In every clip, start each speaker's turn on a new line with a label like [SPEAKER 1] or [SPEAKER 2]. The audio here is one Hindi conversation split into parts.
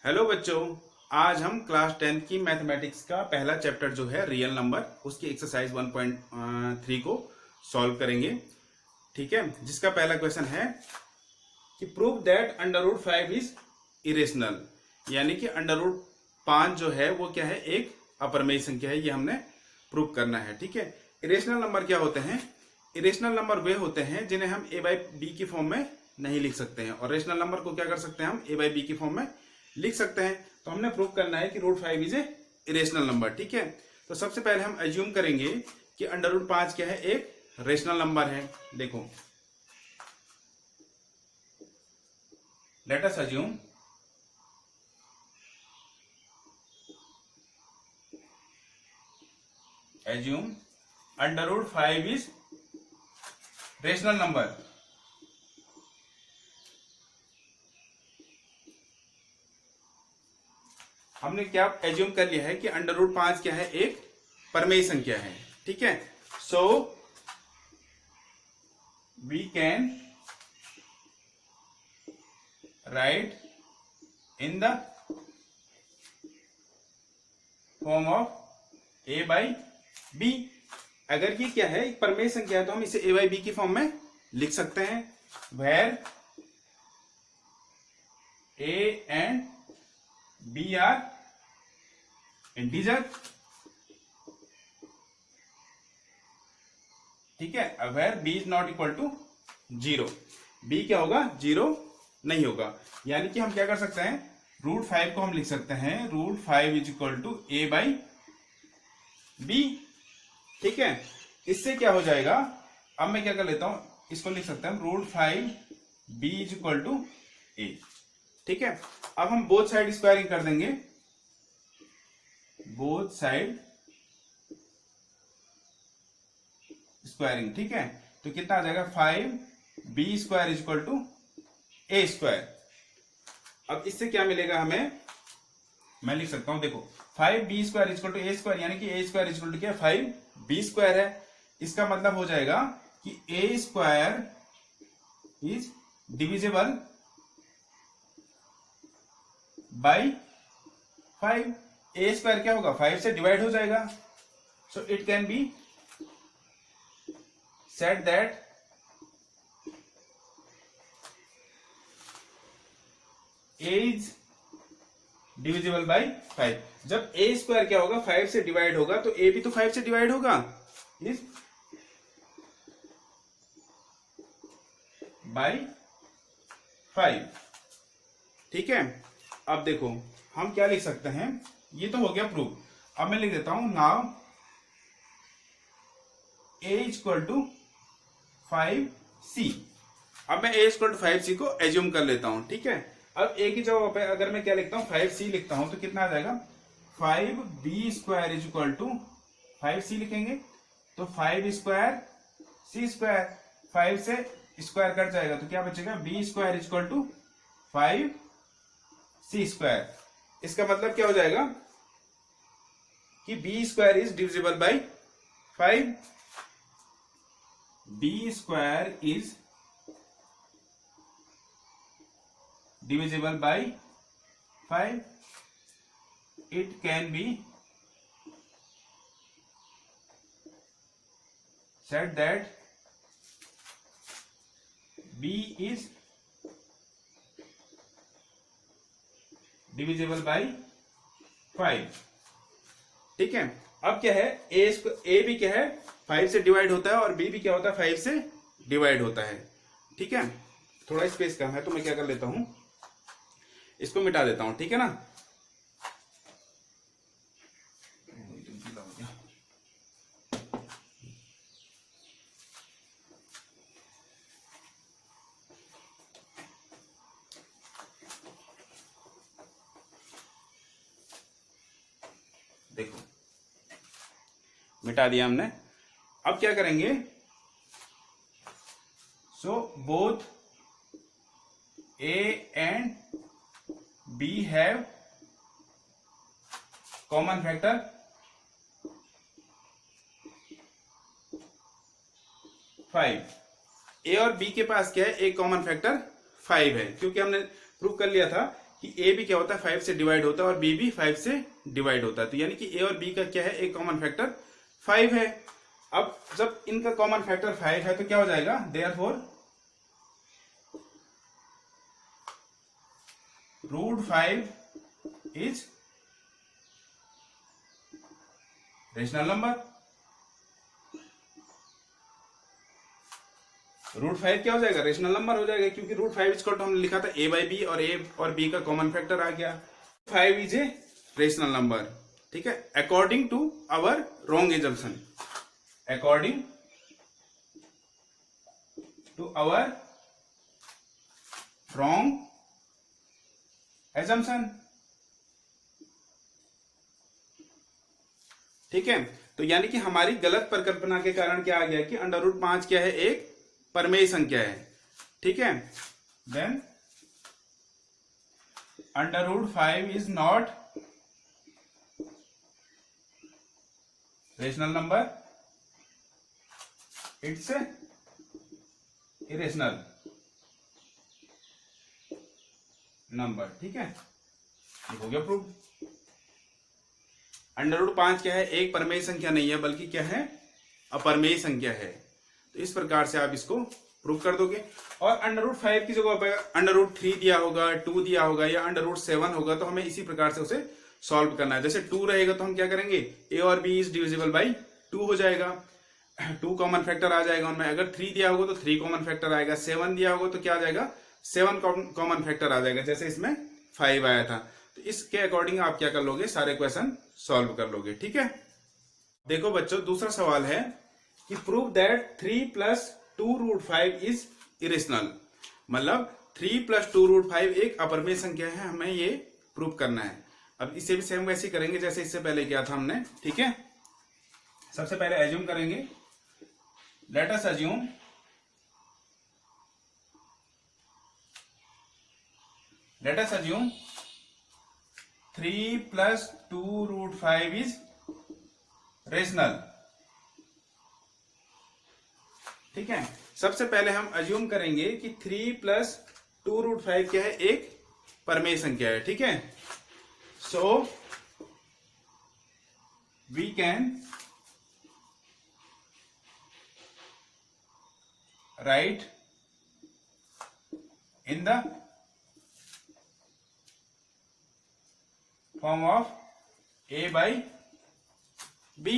[SPEAKER 1] हेलो बच्चों, आज हम क्लास 10th की मैथमेटिक्स का पहला चैप्टर जो है रियल नंबर, उसकी एक्सरसाइज 1.3 को सॉल्व करेंगे। ठीक है, जिसका पहला क्वेश्चन है कि prove that under root 5 is irrational, यानी कि अंडर रूट 5 जो है वो क्या है, एक अपरिमेय संख्या है। ये हमने प्रूव करना है। ठीक है, इरेशनल नंबर क्या होते हैं? इरेशनल नंबर वे होते हैं जिन्हें हम a बाई बी की फॉर्म में नहीं लिख सकते हैं, और रेशनल नंबर को क्या कर सकते हैं, हम a बाई बी की फॉर्म में लिख सकते हैं। तो हमने प्रूव करना है कि root 5 is a irrational number. ठीक है, तो सबसे पहले हम अज्यूम करेंगे कि अंडर रूट 5 क्या है, एक रेशनल नंबर है। देखो, let us assume under root 5 is rational number. हमने क्या एज्यूम कर लिया है कि अंडर रूट 5 क्या है, एक परमेय संख्या है। ठीक है, so we can write in the form of a by b. अगर ये क्या है, एक परमेय संख्या है, तो हम इसे a बाई बी की फॉर्म में लिख सकते हैं, where a and b are integer. ठीक है, where b is not equal to 0। b क्या होगा, 0 नहीं होगा। यानी कि हम क्या कर सकते हैं, रूट 5 को हम लिख सकते हैं root 5 is equal to a by b. ठीक है, इससे क्या हो जाएगा, अब मैं क्या कर लेता हूं, इसको लिख सकते हैं root 5 b is equal to a। ठीक है, अब हम बोथ साइड स्क्वायरिंग कर देंगे, बोथ साइड स्क्वायरिंग। ठीक है, तो कितना आ जाएगा, 5b square is equal to a square. अब इससे क्या मिलेगा हमें, मैं लिख सकता हूं, देखो 5b square is equal to a square, यानी कि a square is equal to क्या, 5b स्क्वायर है। इसका मतलब हो जाएगा कि a square is divisible by 5। a square क्या होगा, 5 से डिवाइड हो जाएगा। So it can be said that a is divisible by 5। जब a स्क्वायर क्या होगा, 5 से डिवाइड होगा, तो a भी तो 5 से डिवाइड होगा, इज बाई 5। ठीक है, अब देखो हम क्या लिख सकते हैं, ये तो हो गया प्रूफ। अब मैं लिख देता हूं now a equal to 5c। अब मैं a इक्वल टू 5c को एज्यूम कर लेता हूं। ठीक है, अब a की जगह पे अगर मैं क्या लिखता हूं, 5c लिखता हूं, तो कितना आ जाएगा, 5b square is equal to 5c लिखेंगे, तो 5 स्क्वायर c स्क्वायर, 5 से स्क्वायर कट जाएगा, तो क्या बचेगा, b square is equal to 5c square. इसका मतलब क्या हो जाएगा कि b square is divisible by 5। b square is divisible by 5। It can be said that b is divisible by 5। ठीक है, अब क्या है, a भी क्या है, 5 से डिवाइड होता है, और b भी क्या होता है, 5 से डिवाइड होता है। ठीक है, थोड़ा स्पेस कम है, तो मैं क्या कर लेता हूं, इसको मिटा देता हूं। ठीक है ना, देखो मिटा दिया हमने। अब क्या करेंगे, so both a and b have common factor 5। a और b के पास क्या है, एक कॉमन फैक्टर 5 है, क्योंकि हमने प्रूव कर लिया था कि ए भी क्या होता है 5 से डिवाइड होता है और बी भी 5 से डिवाइड होता है। तो यानी कि ए और बी का क्या है, एक कॉमन फैक्टर 5 है। अब जब इनका कॉमन फैक्टर 5 है तो क्या हो जाएगा, देयरफॉर √5 इज रेशनल नंबर। √5 क्या हो जाएगा, रेशनल नंबर हो जाएगा, क्योंकि √5 इक्वल टू हमने लिखा था a बाई बी और a और b का कॉमन फैक्टर आ गया। 5 इज ए रेशनल नंबर, ठीक है, according to our wrong assumption, according to our wrong assumption, ठीक है। तो यानी कि हमारी गलत परिकल्पना के कारण क्या आ गया कि √5 क्या है, एक परमेय संख्या है, ठीक है। Then √5 is not rational number, it's irrational number, ठीक है, ये हो गया प्रूफ। √5 क्या है, एक परमेय संख्या नहीं है बल्कि क्या है, अपरमेय संख्या है। तो इस प्रकार से आप इसको प्रूव कर दोगे। और √5 की जगह पर √3 दिया होगा, 2 दिया होगा या √7 होगा तो हमें इसी प्रकार से उसे सॉल्व करना है। जैसे 2 रहेगा तो हम क्या करेंगे, a और b इज डिविजिबल बाई 2 हो जाएगा, 2 कॉमन फैक्टर आ जाएगा उनमें। अगर 3 दिया होगा तो 3 कॉमन फैक्टर आएगा, 7 दिया होगा तो क्या आ जाएगा, 7 कॉमन फैक्टर आ जाएगा, जैसे इसमें 5 आया था। तो इसके अकॉर्डिंग आप क्या कर लोगे, सारे क्वेश्चन सॉल्व कर लोगे, ठीक है। देखो बच्चों, दूसरा सवाल है कि प्रूव दैट 3 + 2√5 इज इरेशनल। मतलब 3 + 2√5 एक अपरमेय संख्या है, हमें ये प्रूव करना है। अब इसे भी सेम वैसे ही करेंगे जैसे इससे पहले किया था हमने, ठीक है। सबसे पहले एज्यूम करेंगे, let us assume let us assume 3 + 2√5 is rational, ठीक है। सबसे पहले हम अज्यूम करेंगे कि 3 + 2√5 क्या है, एक परमेय संख्या है, ठीक है। So we can write in the form of a by b।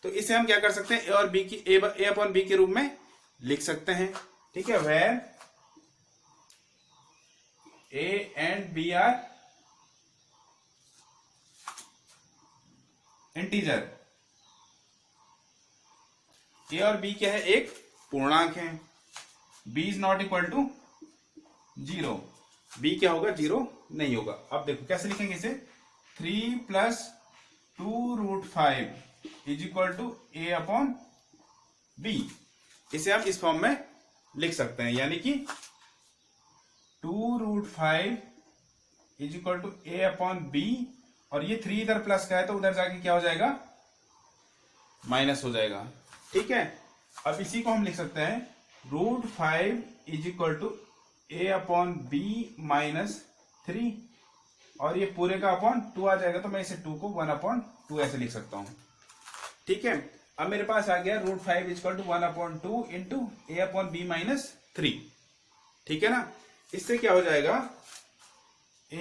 [SPEAKER 1] तो इसे हम क्या कर सकते हैं, a और b की a अपॉन b के रूप में लिख सकते हैं, ठीक है। Where a and b are integer, a और b क्या है, एक पूर्णांक है, b is not equal to 0, b क्या होगा, 0 नहीं होगा। अब देखो कैसे लिखेंगे इसे, 3 + 2√5 is equal to a upon b। इसे आप इस फॉर्म में लिख सकते हैं, यानी कि 2√5 is equal to a upon b, और ये 3 इधर प्लस का है तो उधर जाके क्या हो जाएगा, माइनस हो जाएगा, ठीक है। अब इसी को हम लिख सकते हैं √5 is equal to a upon b minus 3, और ये पूरे का अपॉन 2 आ जाएगा, तो मैं इसे 2 को 1/2 ऐसे लिख सकता हूं, ठीक है। अब मेरे पास आ गया √5 is equal to 1/2 into a upon b minus 3, ठीक है ना। इससे क्या हो जाएगा, a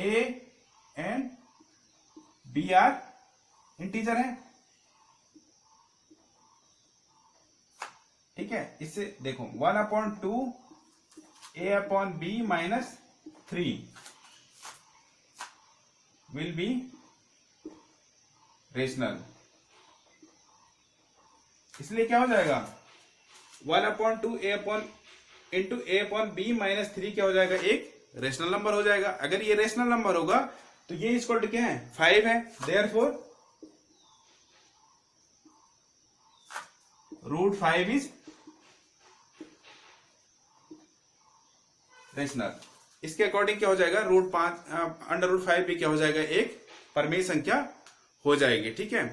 [SPEAKER 1] and b are integer है, ठीक है। इससे देखो 1/2 a upon b minus 3 will be rational. इसलिए क्या हो जाएगा, 1/2 into a upon b minus 3 क्या हो जाएगा, एक रेशनल नंबर हो जाएगा। अगर ये रेशनल नंबर होगा तो ये इक्वल टू क्या है, 5 है, देयरफॉर √5 इज रेशनल। इसके अकॉर्डिंग क्या हो जाएगा, √5 भी क्या हो जाएगा, एक परमेय संख्या हो जाएगी, ठीक है।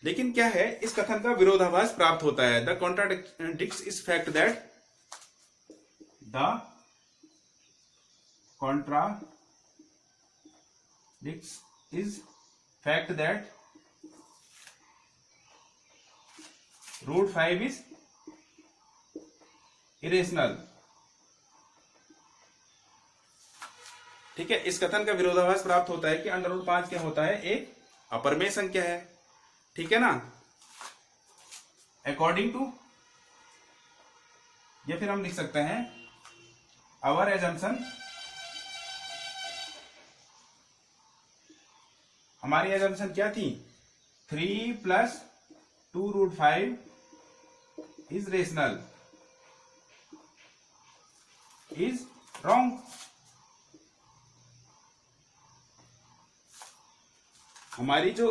[SPEAKER 1] लेकिन क्या है, इस कथन का विरोधाभास प्राप्त होता है, द कॉन्ट्राडिक्ट्स इस fact that the contradicts is fact that root 5 is irrational। ठीक है, इस कथन का विरोधाभास प्राप्त होता है कि अंडर रूट 5 क्या होता है, एक अपरमेय संख्या है। ठीक है ना, अकॉर्डिंग टू, या फिर हम लिख सकते हैं आवर एजम्पशन, हमारी एजम्पशन क्या थी, 3 + 2 root 5 is rational, is wrong. हमारी जो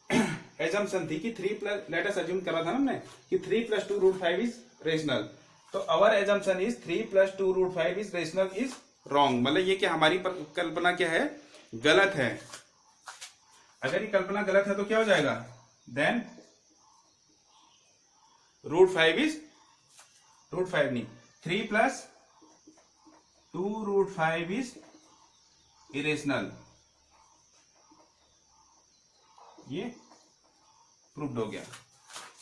[SPEAKER 1] एजम्पशन थी कि 3 प्लस, लेट अस अज्यूम करा था ना हमने कि 3 + 2 रूट 5 इज रेशनल, तो our assumption is 3 + 2 root 5 is rational is wrong. मतलब ये कि हमारी कल्पना क्या है, गलत है। अगर ये कल्पना गलत है तो क्या हो जाएगा, देन रूट 5 इज, रूट 5 नहीं, 3 + 2 रूट 5 इज इरेशनल, ये प्रूव्ड हो गया।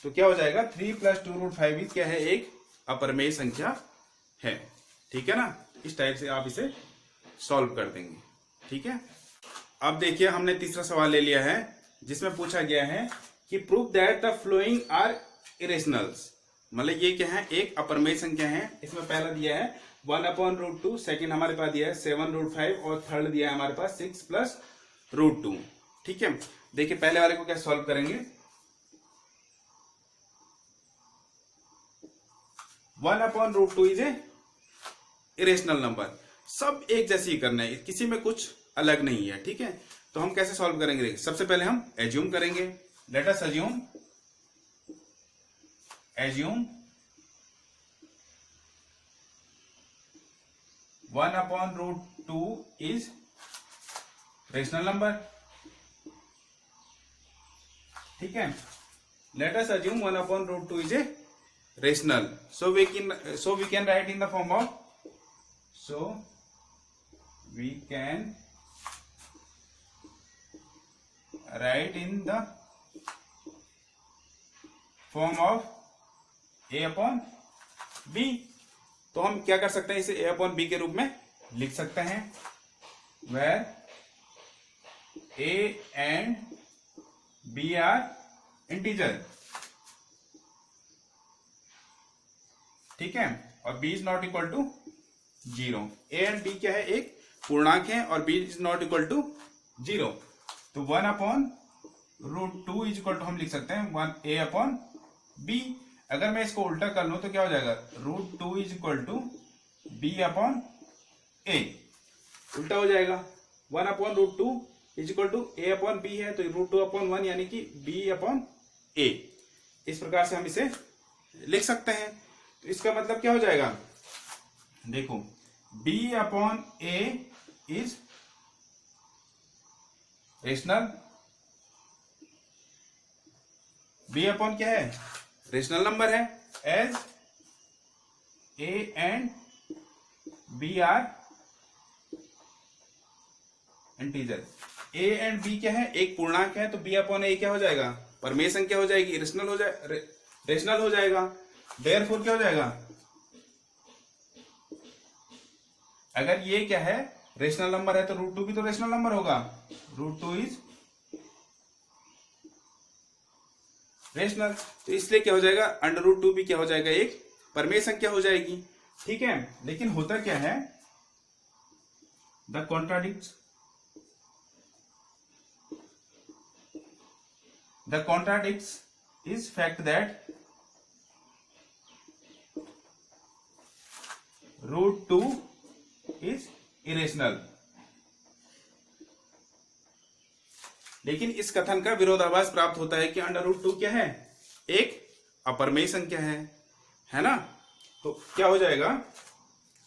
[SPEAKER 1] तो क्या हो जाएगा, 3 + 2 रूट 5 इज क्या है, एक अपरमेय संख्या है। ठीक है ना, इस टाइप से आप इसे सॉल्व कर देंगे। ठीक है, अब देखिए हमने तीसरा सवाल ले लिया है जिसमें पूछा गया है कि prove that the following are irrationals. मतलब ये क्या है, एक अपरमेय संख्या है। इसमें पहला दिया है 1/√2, सेकंड हमारे पास दिया है 7√5 और थर्ड दिया है हमारे पास 6 + √2। ठीक है, देखिए पहले वाले को क्या सॉल्व करेंगे, 1/√2 इज ए इरेशनल नंबर। सब एक जैसे ही करना है, किसी में कुछ अलग नहीं है। ठीक है, तो हम कैसे सॉल्व करेंगे, देखिए सबसे पहले हम एज्यूम करेंगे, late us assume 1/√2 is rational number. ठीक है, late us assume 1/√2 is a rational, so we can write in the form of, so we can write in the form of a/b। तो हम क्या कर सकते हैं, इसे a/b के रूप में लिख सकते हैं, where a and b are integer। ठीक है, और b is not equal to 0। a and b क्या है, एक पूर्णांक है और b is not equal to 0। तो 1/√2 इज इक्वल टू हम लिख सकते हैं 1a/b। अगर मैं इसको उल्टा कर लूं तो क्या हो जाएगा, √2 इज इक्वल टू b/a, उल्टा हो जाएगा। 1/√2 इज इक्वल टू a/b है, तो √2/1 यानी कि b/a। इस प्रकार से हम इसे लिख सकते हैं। तो इसका मतलब क्या हो जाएगा, देखो b/a इज रेशनल, b/ क्या है, रेशनल नंबर है, as a and b are integer. a and b क्या है, एक पूर्णांक है, तो b/a क्या हो जाएगा, परमेय संख्या हो जाएगी, रेशनल हो जाएगा। देयरफॉर क्या हो जाएगा, अगर ये क्या है, रेशनल नंबर है, तो √2 भी तो रेशनल नंबर होगा, √2 इज रेशनल। तो इसलिए क्या हो जाएगा, √2 भी क्या हो जाएगा, एक परमेय संख्या हो जाएगी। ठीक है, लेकिन होता क्या है, the contradicts is fact that √2 is irrational. लेकिन इस कथन का विरोधाभास प्राप्त होता है कि √2 क्या है, एक अपरमेय संख्या है ना। तो क्या हो जाएगा,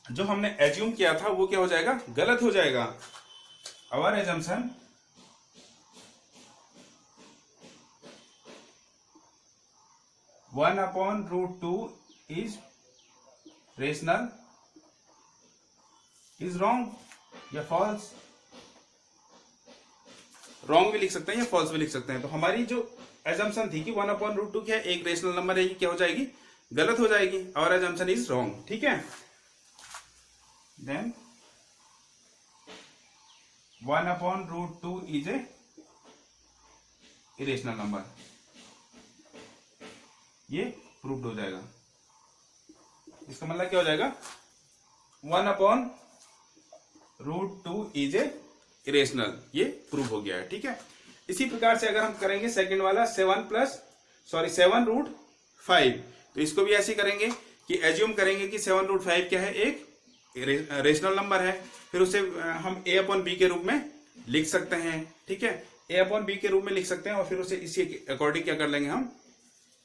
[SPEAKER 1] जो हमने एज्यूम किया था वो क्या हो जाएगा, गलत हो जाएगा। Our assumption (1/√2) is rational is wrong या फॉल्स। रॉन्ग भी लिख सकते हैं या फॉल्स भी लिख सकते हैं। तो हमारी जो एजम्पशन थी कि 1/√2 क्या है, एक रेशनल नंबर है, ये क्या हो जाएगी, गलत हो जाएगी। और एजम्पशन इज रॉन्ग। ठीक है, then 1/√2 is a irrational number, ये प्रूव्ड हो जाएगा। इसका मतलब क्या हो जाएगा, 1/√2 इज ए इरेशनल, ये प्रूव हो गया है। ठीक है, इसी प्रकार से अगर हम करेंगे सेकंड वाला 7√5, तो इसको भी ऐसे करेंगे कि एज्यूम करेंगे कि 7√5 क्या है, एक रेशनल नंबर है। फिर उसे हम a/b के रूप में लिख सकते हैं। ठीक है, a/b के रूप में लिख सकते हैं और फिर उसे इसी अकॉर्डिंग क्या कर लेंगे, हम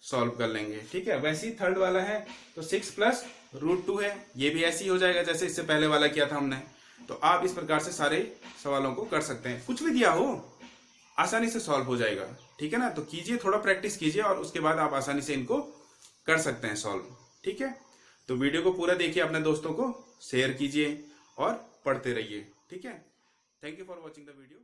[SPEAKER 1] सॉल्व कर लेंगे। ठीक है, वैसे ही थर्ड वाला है तो 6+√2 है, ये भी ऐसे ही हो जाएगा जैसे इससे पहले वाला किया था हमने। तो आप इस प्रकार से सारे सवालों को कर सकते हैं, कुछ भी दिया हो आसानी से सॉल्व हो जाएगा। ठीक है ना, तो कीजिए, थोड़ा प्रैक्टिस कीजिए और उसके बाद आप आसानी से इनको कर सकते हैं सॉल्व। ठीक है, तो वीडियो को पूरा देखिए, अपने दोस्तों को शेयर कीजिए और पढ़ते रहिए। ठीक है, thank you for watching the video.